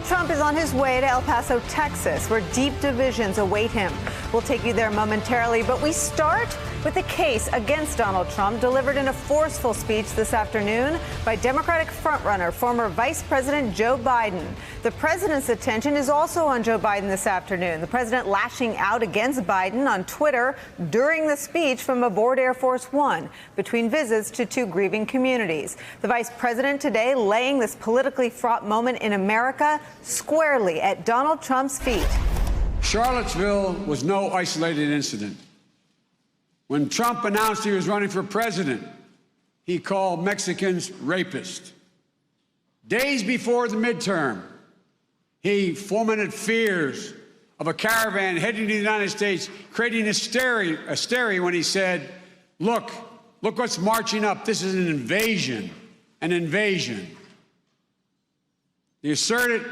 Trump is on his way to El Paso, Texas, where deep divisions await him. We'll take you there momentarily, but we start with a case against Donald Trump delivered in a forceful speech this afternoon by Democratic frontrunner, former Vice President Joe Biden. The president's attention is also on Joe Biden this afternoon. The president lashing out against Biden on Twitter during the speech from aboard Air Force One between visits to two grieving communities. The vice president today laying this politically fraught moment in America squarely at Donald Trump's feet. Charlottesville was no isolated incident. When Trump announced he was running for president, he called Mexicans rapists. Days before the midterm, he fomented fears of a caravan heading to the United States, creating hysteria when he said, look what's marching up. This is an invasion, an invasion. He asserted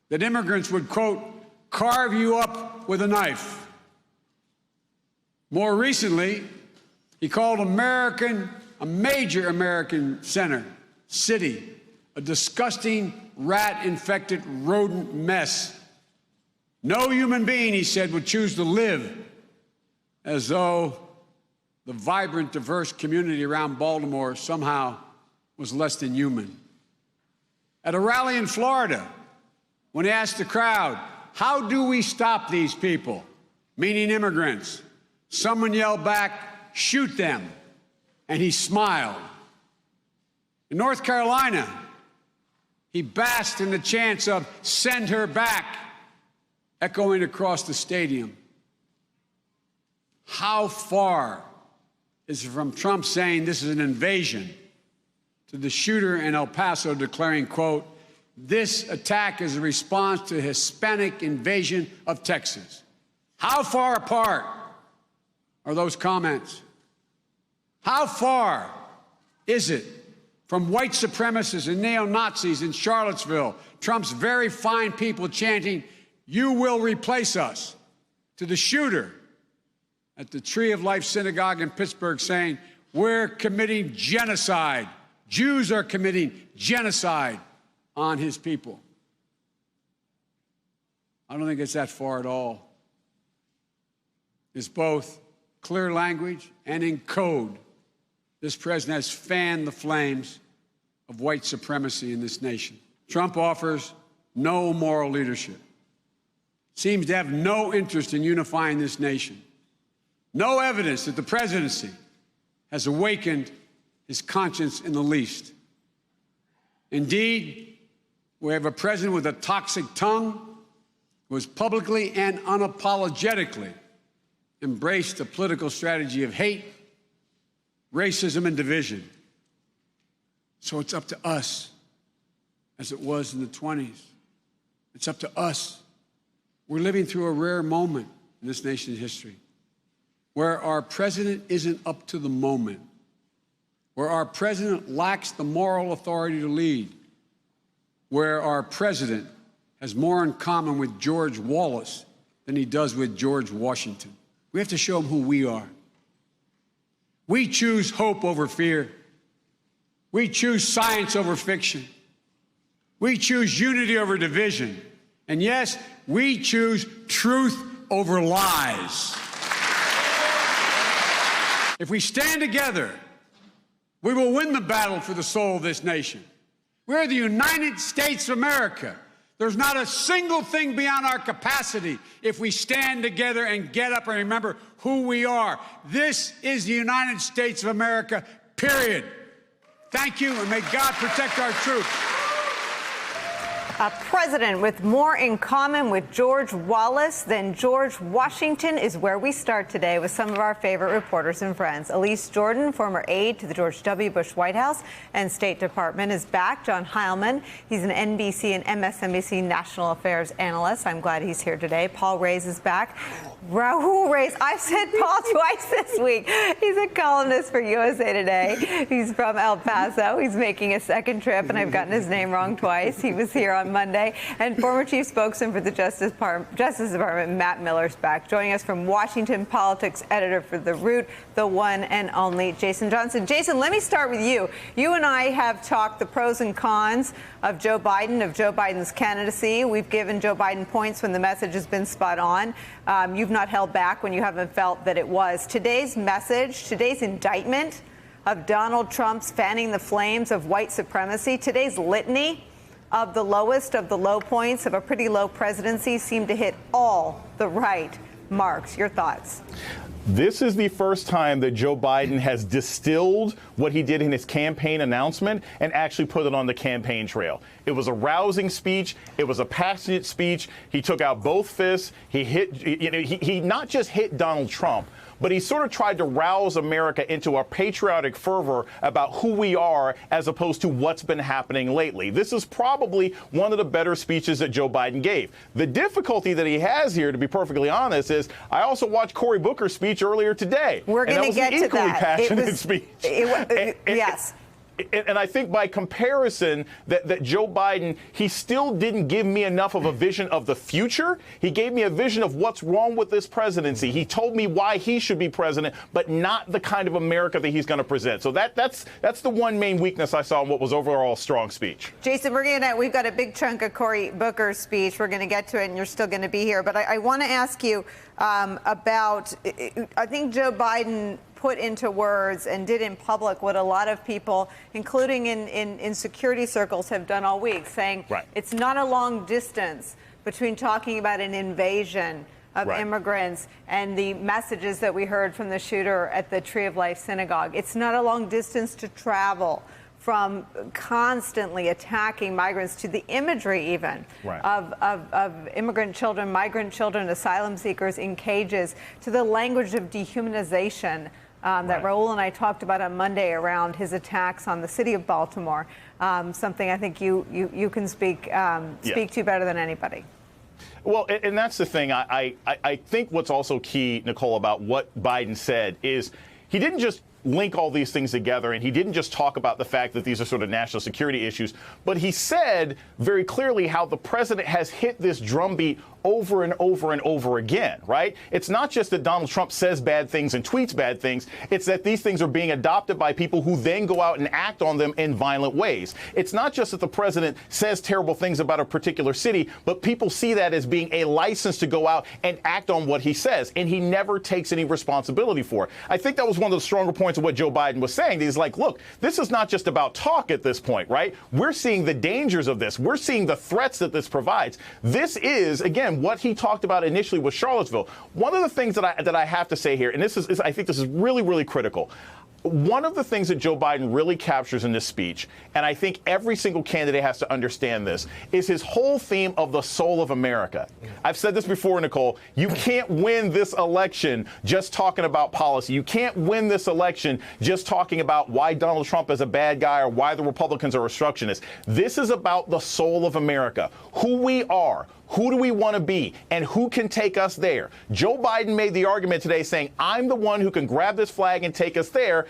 that immigrants would, quote, carve you up with a knife. More recently, he called a major American city, a disgusting rat-infected rodent mess. No human being, he said, would choose to live, as though the vibrant, diverse community around Baltimore somehow was less than human. At a rally in Florida, when he asked the crowd, how do we stop these people, meaning immigrants? Someone yelled back, shoot them, and he smiled. In North Carolina, he basked in the chants of send her back, echoing across the stadium. How far is it from Trump saying this is an invasion to the shooter in El Paso declaring, quote, this attack is a response to a Hispanic invasion of Texas? How far apart are those comments? How far is it from white supremacists and neo-Nazis in Charlottesville, Trump's very fine people chanting, you will replace us, to the shooter at the Tree of Life Synagogue in Pittsburgh saying, we're committing genocide. Jews are committing genocide on his people. I don't think it's that far at all. It's both clear language and in code. This president has fanned the flames of white supremacy in this nation. Trump offers no moral leadership, seems to have no interest in unifying this nation. No evidence that the presidency has awakened his conscience in the least. Indeed, we have a president with a toxic tongue who has publicly and unapologetically embraced the political strategy of hate, racism, and division. So it's up to us, as it was in the 20s. It's up to us. We're living through a rare moment in this nation's history where our president isn't up to the moment, where our president lacks the moral authority to lead, where our president has more in common with George Wallace than he does with George Washington. We have to show them who we are. We choose hope over fear. We choose science over fiction. We choose unity over division. And yes, we choose truth over lies. If we stand together, we will win the battle for the soul of this nation. We're the United States of America. There's not a single thing beyond our capacity if we stand together and get up and remember who we are. This is the United States of America, period. Thank you, and may God protect our troops. A president with more in common with George Wallace than George Washington is where we start today with some of our favorite reporters and friends. Elise Jordan, former aide to the George W. Bush White House and State Department, is back. John Heilman, he's an NBC and MSNBC national affairs analyst. I'm glad he's here today. Paul Reyes is back. Raul Reyes, I've said Paul twice this week. He's a columnist for USA Today. He's from El Paso. He's making a second trip, and I've gotten his name wrong twice. He was here on on Monday. And former chief spokesman for the Justice Department, Matt Miller's back. Joining us from Washington politics editor for The Root, the one and only Jason Johnson. Jason, let me start with you. You and I have talked the pros and cons of Joe Biden's candidacy. We've given Joe Biden points when the message has been spot on. You've not held back when you haven't felt that it was. Today's message, today's indictment of Donald Trump's fanning the flames of white supremacy, today's litany of the lowest of the low points of a pretty low presidency seemed to hit all the right marks. Your thoughts? This is the first time that Joe Biden has distilled what he did in his campaign announcement and actually put it on the campaign trail. It was a rousing speech. It was a passionate speech. He took out both fists. He not just hit Donald Trump, but he sort of tried to rouse America into a patriotic fervor about who we are as opposed to what's been happening lately. This is probably one of the better speeches that Joe Biden gave. The difficulty that he has here, to be perfectly honest, is I also watched Cory Booker's speech earlier today. We're going to get to that. Equally passionate speech. Yes. And I think by comparison that Joe Biden, he still didn't give me enough of a vision of the future. He gave me a vision of what's wrong with this presidency. He told me why he should be president, but not the kind of America that he's going to present. So that's the one main weakness I saw in what was overall a strong speech. Jason, we've got a big chunk of Cory Booker's speech. We're going to get to it, and you're still going to be here. But I want to ask you about, I think Joe Biden put into words and did in public what a lot of people, including in security circles, have done all week, saying It's not a long distance between talking about an invasion of immigrants and the messages that we heard from the shooter at the Tree of Life Synagogue. It's not a long distance to travel from constantly attacking migrants to the imagery even of immigrant children, migrant children, asylum seekers in cages, to the language of dehumanization that Raul and I talked about on Monday around his attacks on the city of Baltimore, something I think you can speak to better than anybody. Well, and that's the thing. I think what's also key, Nicole, about what Biden said is he didn't just link all these things together, and he didn't just talk about the fact that these are sort of national security issues, but he said very clearly how the president has hit this drumbeat over and over and over again, right? It's not just that Donald Trump says bad things and tweets bad things. It's that these things are being adopted by people who then go out and act on them in violent ways. It's not just that the president says terrible things about a particular city, but people see that as being a license to go out and act on what he says, and he never takes any responsibility for it. I think that was one of the stronger points of what Joe Biden was saying. He's like, look, this is not just about talk at this point, right? We're seeing the dangers of this. We're seeing the threats that this provides. This is, again, what he talked about initially with Charlottesville. One of the things that I have to say here, and this is I think this is really, really critical. One of the things that Joe Biden really captures in this speech, and I think every single candidate has to understand this, is his whole theme of the soul of America. I've said this before, Nicole. You can't win this election just talking about policy. You can't win this election just talking about why Donald Trump is a bad guy or why the Republicans are obstructionists. This is about the soul of America, who we are. Who do we want to be, and who can take us there? Joe Biden made the argument today saying, I'm the one who can grab this flag and take us there.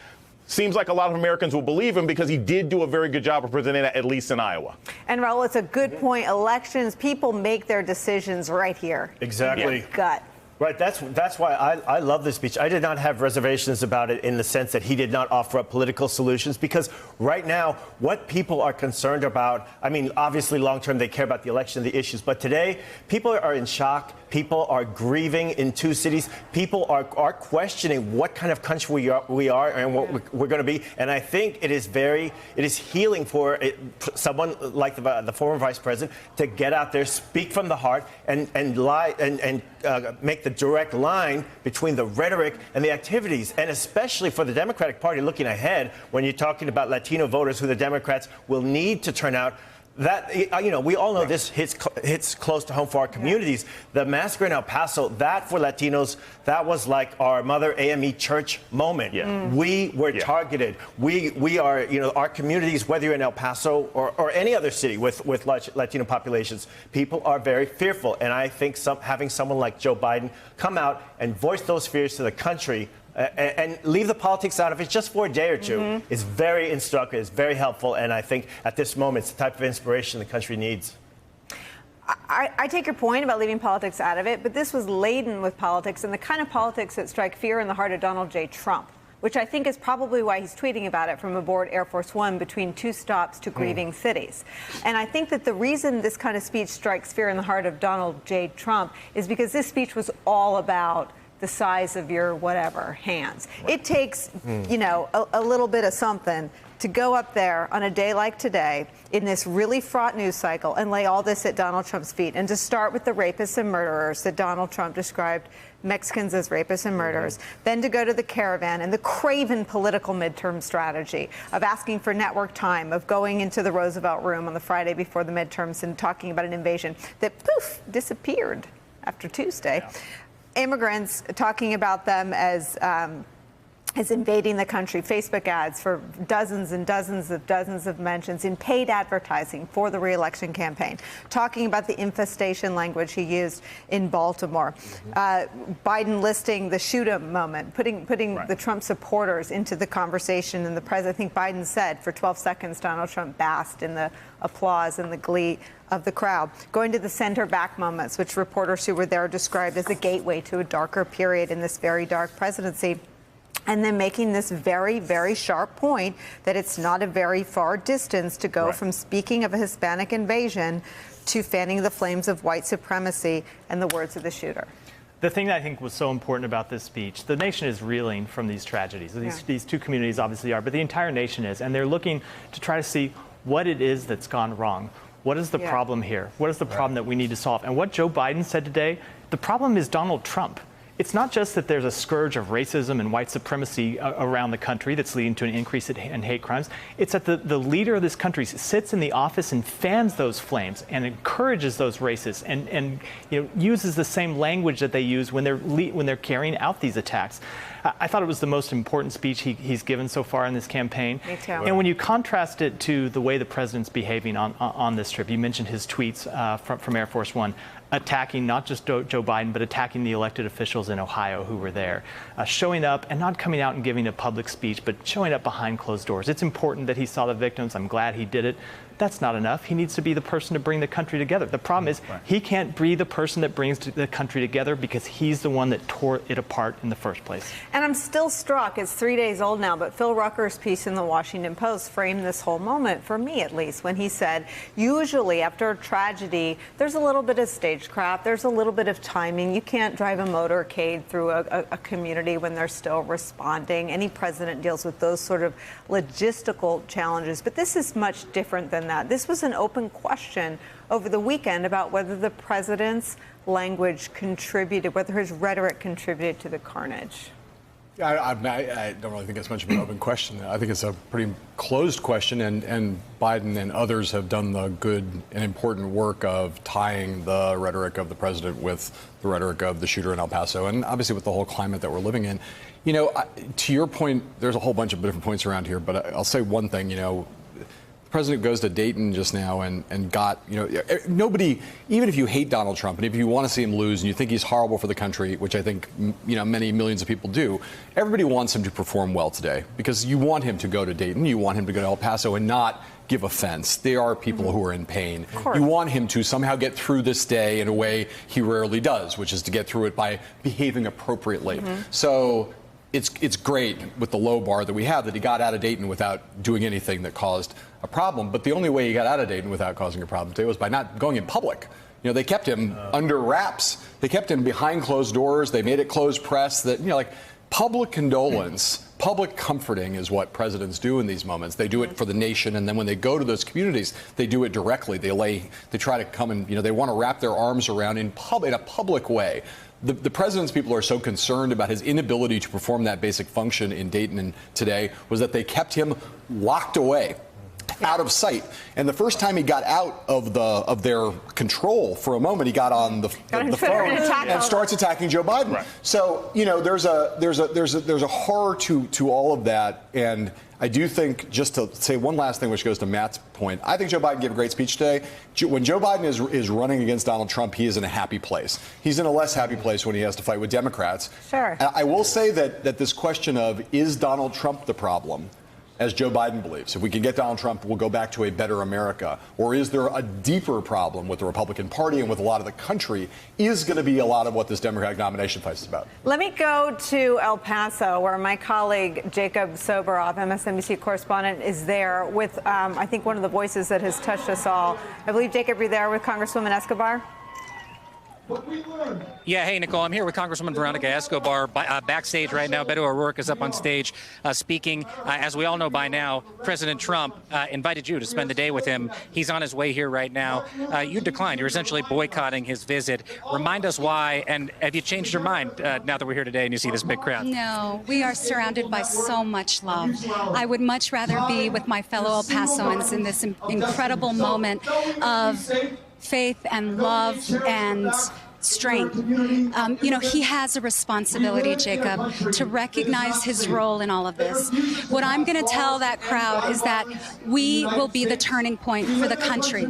Seems like a lot of Americans will believe him because he did do a very good job of presenting that, at least in Iowa. And Raul, it's a good point. Elections, people make their decisions right here. Exactly. Gut. Right. That's why I love this speech. I did not have reservations about it in the sense that he did not offer up political solutions, because right now what people are concerned about, I mean, obviously long term they care about the election, the issues, but today people are in shock. People are grieving in two cities. People are questioning what kind of country we are and what we're going to be. And I think it is healing for someone like the former vice president to get out there, speak from the heart, and lie and make the direct line between the rhetoric and the activities. And especially for the Democratic Party looking ahead, when you're talking about Latino voters who the Democrats will need to turn out. That, you know, we all know this hits close to home for our communities. The massacre in El Paso, that for Latinos, that was like our Mother AME Church moment. We were targeted. We are, you know, our communities, whether you're in El Paso or any other city with Latino populations, people are very fearful. And I think having someone like Joe Biden come out and voice those fears to the country and leave the politics out of it just for a day or two is very instructive, it's very helpful, and I think at this moment it's the type of inspiration the country needs. I take your point about leaving politics out of it, but this was laden with politics and the kind of politics that strike fear in the heart of Donald J. Trump, which I think is probably why he's tweeting about it from aboard Air Force One between two stops to grieving cities. And I think that the reason this kind of speech strikes fear in the heart of Donald J. Trump is because this speech was all about the size of your whatever hands. Right. It takes, you know, a little bit of something to go up there on a day like today in this really fraught news cycle and lay all this at Donald Trump's feet, and to start with the rapists and murderers that Donald Trump described Mexicans as rapists and murderers, then to go to the caravan and the craven political midterm strategy of asking for network time, of going into the Roosevelt Room on the Friday before the midterms and talking about an invasion that, poof, disappeared after Tuesday. Yeah. Immigrants, talking about them as invading the country, Facebook ads for dozens and dozens of mentions in paid advertising for the re-election campaign, talking about the infestation language he used in Baltimore, Biden listing the shoot 'em moment, putting right. the Trump supporters into the conversation, and the president, I think Biden said, for 12 seconds, Donald Trump basked in the applause and the glee of the crowd, going to the center back moments, which reporters who were there described as a gateway to a darker period in this very dark presidency. And then making this very, very sharp point that it's not a very far distance to go right. from speaking of a Hispanic invasion to fanning the flames of white supremacy and the words of the shooter. The thing that I think was so important about this speech, the nation is reeling from these tragedies. These two communities obviously are, but the entire nation is. And they're looking to try to see what it is that's gone wrong. What is the problem here? What is the problem that we need to solve? And what Joe Biden said today, the problem is Donald Trump. It's not just that there's a scourge of racism and white supremacy around the country that's leading to an increase in hate crimes. It's that the leader of this country sits in the office and fans those flames and encourages those racists and you know, uses the same language that they use when they're carrying out these attacks. I thought it was the most important speech he's given so far in this campaign. Me too. And when you contrast it to the way the president's behaving on this trip, you mentioned his tweets from Air Force One, attacking not just Joe Biden, but attacking the elected officials in Ohio who were there, showing up and not coming out and giving a public speech, but showing up behind closed doors. It's important that he saw the victims. I'm glad he did it. That's not enough. He needs to be the person to bring the country together. The problem is he can't be the person that brings the country together because he's the one that tore it apart in the first place. And I'm still struck. It's 3 days old now, but Phil Rucker's piece in the Washington Post framed this whole moment, for me at least, when he said, usually after a tragedy, there's a little bit of stagecraft, there's a little bit of timing. You can't drive a motorcade through a community when they're still responding. Any president deals with those sort of logistical challenges, but this is much different than that. This was an open question over the weekend about whether the president's language contributed, whether his rhetoric contributed to the carnage. I don't really think it's much of an open question. I think it's a pretty closed question, and Biden and others have done the good and important work of tying the rhetoric of the president with the rhetoric of the shooter in El Paso, and obviously with the whole climate that we're living in. You know, to your point, there's a whole bunch of different points around here, but I'll say one thing, you know. The president goes to Dayton just now and got, you know, nobody, even if you hate Donald Trump and if you want to see him lose and you think he's horrible for the country, which I think, you know, many millions of people do, everybody wants him to perform well today because you want him to go to Dayton, you want him to go to El Paso and not give offense. There are people who are in pain. You want him to somehow get through this day in a way he rarely does, which is to get through it by behaving appropriately. So it's great with the low bar that we have that he got out of Dayton without doing anything that caused a problem. But the only way he got out of Dayton without causing a problem today was by not going in public. You know, they kept him under wraps. They kept him behind closed doors. They made it closed press. That, you know, like public condolence, public comforting is what presidents do in these moments. They do it for the nation, and then when they go to those communities, they do it directly. They try to come and, you know, they want to wrap their arms around in a public way. The president's people are so concerned about his inability to perform that basic function in Dayton and today was that they kept him locked away, out of sight. And the first time he got out of their control for a moment, he got on the phone and starts attacking Joe Biden. Right. So, you know, there's a horror to all of that. And I do think, just to say one last thing, which goes to Matt's point, I think Joe Biden gave a great speech today. When Joe Biden is running against Donald Trump, he is in a happy place. He's in a less happy place when he has to fight with Democrats. Sure. And I will say that this question of, is Donald Trump the problem? as Joe Biden believes? If we can get Donald Trump, we'll go back to a better America? Or is there a deeper problem with the Republican Party and with a lot of the country is going to be a lot of what this Democratic nomination fight is about? Let me go to El Paso, where my colleague Jacob Soboroff, MSNBC correspondent, is there with, I think, one of the voices that has touched us all. I believe, Jacob, you're there with Congresswoman Escobar? Yeah, hey, Nicole, I'm here with Congresswoman Veronica Escobar backstage right now. Beto O'Rourke is up on stage speaking. As we all know by now, President Trump invited you to spend the day with him. He's on his way here right now. You declined. You're essentially boycotting his visit. Remind us why, and have you changed your mind now that we're here today and you see this big crowd? No, we are surrounded by so much love. I would much rather be with my fellow El Pasoans in this incredible moment of faith and love and strength. You know, he has a responsibility, Jacob, to recognize his role in all of this. What I'm going to tell that crowd is that we will be the turning point for the country.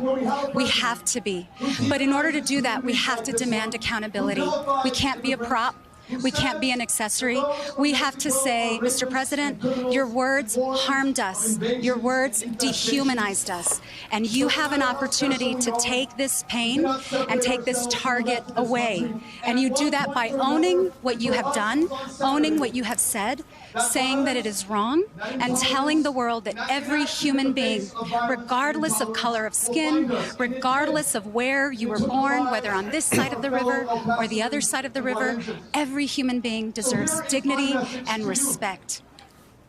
We have to be. But in order to do that, we have to demand accountability. We can't be a prop. We can't be an accessory. We have to say, Mr. President, your words harmed us. Your words dehumanized us. And you have an opportunity to take this pain and take this target away. And you do that by owning what you have done, owning what you have said, saying that it is wrong, and telling the world that every human being, regardless of color of skin, regardless of where you were born, whether on this side of the river or the other side of the river, every human being deserves dignity and respect.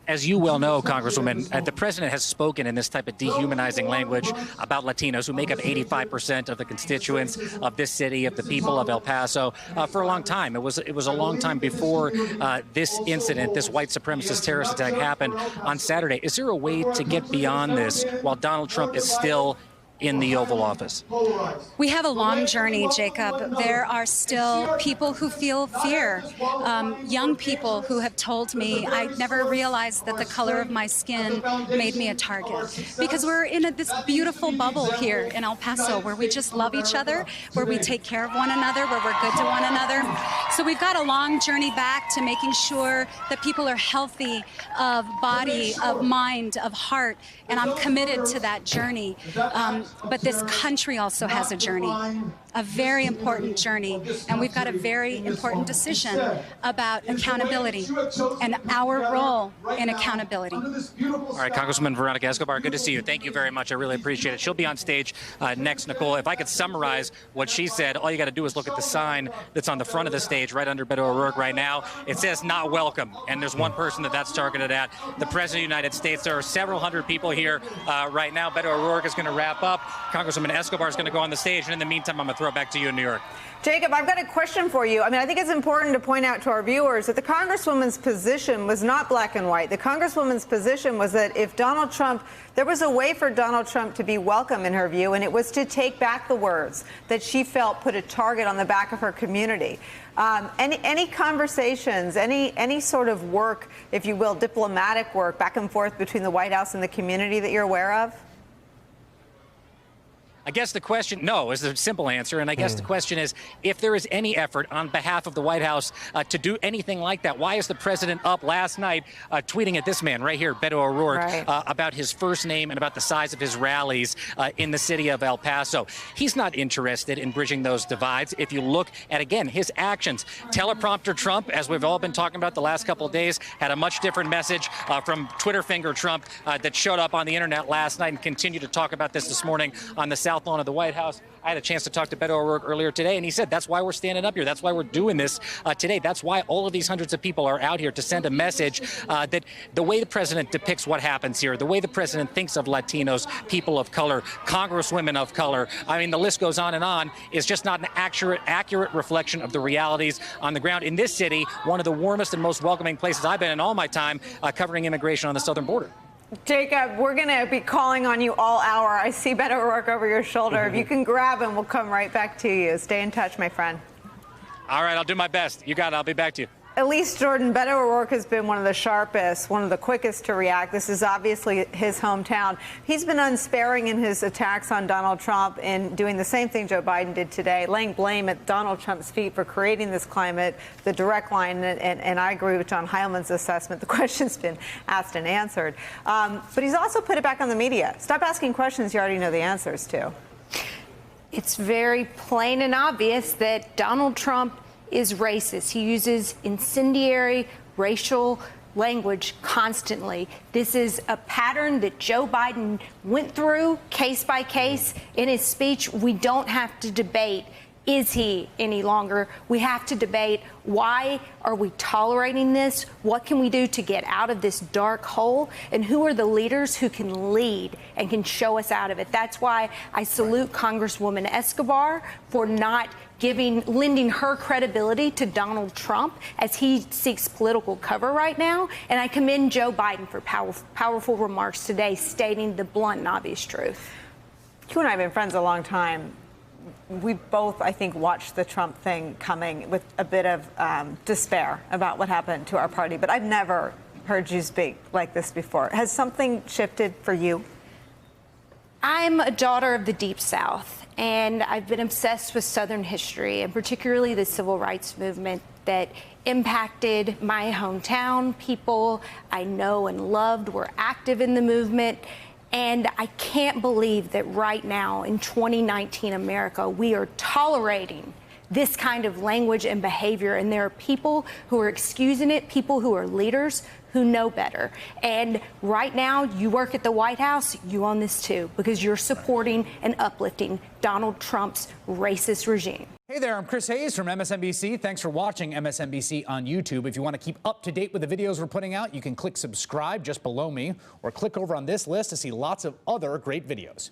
As you well know, Congresswoman, the president has spoken in this type of dehumanizing language about Latinos who make up 85% of the constituents of this city, of the people of El Paso, for a long time. It was a long time before this incident, this white supremacist terrorist attack happened on Saturday. Is there a way to get beyond this while Donald Trump is still in the Oval Office? We have a long journey, Jacob. There are still people who feel fear. Young people who have told me, I never realized that the color of my skin made me a target. Because we're in this beautiful bubble here in El Paso where we just love each other, where we take care of one another, where we're good to one another. So we've got a long journey back to making sure that people are healthy of body, of mind, of heart. And I'm committed to that journey. But this country also has a journey, a very important journey, and we've got a very important decision about accountability and our role in accountability. All right, Congresswoman Veronica Escobar, good to see you. Thank you very much. I really appreciate it. She'll be on stage next, Nicole. If I could summarize what she said, all you got to do is look at the sign that's on the front of the stage right under Beto O'Rourke right now. It says not welcome, and there's one person that's targeted at, the President of the United States. There are several hundred people here right now. Beto O'Rourke is going to wrap up. Congresswoman Escobar is going to go on the stage, and in the meantime, I'm going to throw it back to you in New York. Jacob, I've got a question for you. I mean, I think it's important to point out to our viewers that the Congresswoman's position was not black and white. The Congresswoman's position was that if Donald Trump, there was a way for Donald Trump to be welcome in her view, and it was to take back the words that she felt put a target on the back of her community. Any conversations, any sort of work, if you will, diplomatic work back and forth between the White House and the community that you're aware of? I guess the question, no, is the simple answer. And I guess the question is, if there is any effort on behalf of the White House to do anything like that, why is the president up last night tweeting at this man right here, Beto O'Rourke, about his first name and about the size of his rallies in the city of El Paso? He's not interested in bridging those divides. If you look at, again, his actions, teleprompter Trump, as we've all been talking about the last couple of days, had a much different message from Twitter finger Trump that showed up on the internet last night and continued to talk about this morning on the South Lawn of the White House. I had a chance to talk to Beto O'Rourke earlier today, and he said that's why we're standing up here. That's why we're doing this today. That's why all of these hundreds of people are out here to send a message that the way the president depicts what happens here, the way the president thinks of Latinos, people of color, congresswomen of color, I mean, the list goes on, is just not an accurate reflection of the realities on the ground in this city, one of the warmest and most welcoming places I've been in all my time covering immigration on the southern border. Jacob, we're going to be calling on you all hour. I see Beto O'Rourke over your shoulder. If you can grab him, we'll come right back to you. Stay in touch, my friend. All right, I'll do my best. You got it. I'll be back to you. Elise Jordan, Beto O'Rourke has been one of the sharpest, one of the quickest to react. This is obviously his hometown. He's been unsparing in his attacks on Donald Trump and doing the same thing Joe Biden did today, laying blame at Donald Trump's feet for creating this climate, the direct line, and I agree with John Heilman's assessment. The question's been asked and answered. But he's also put it back on the media. Stop asking questions you already know the answers to. It's very plain and obvious that Donald Trump is racist. He uses incendiary racial language constantly. This is a pattern that Joe Biden went through case by case in his speech. We don't have to debate, is he any longer? We have to debate, why are we tolerating this? What can we do to get out of this dark hole? And who are the leaders who can lead and can show us out of it? That's why I salute Congresswoman Escobar for not lending her credibility to Donald Trump as he seeks political cover right now. And I commend Joe Biden for powerful remarks today stating the blunt and obvious truth. You and I have been friends a long time. We both, I think, watched the Trump thing coming with a bit of despair about what happened to our party. But I've never heard you speak like this before. Has something shifted for you? I'm a daughter of the Deep South, and I've been obsessed with Southern history, and particularly the civil rights movement that impacted my hometown. People I know and loved were active in the movement. And I can't believe that right now in 2019 America, we are tolerating this kind of language and behavior. And there are people who are excusing it, people who are leaders who know better. And right now, you work at the White House, you own this too, because you're supporting and uplifting Donald Trump's racist regime. Hey there, I'm Chris Hayes from MSNBC. Thanks for watching MSNBC on YouTube. If you want to keep up to date with the videos we're putting out, you can click subscribe just below me or click over on this list to see lots of other great videos.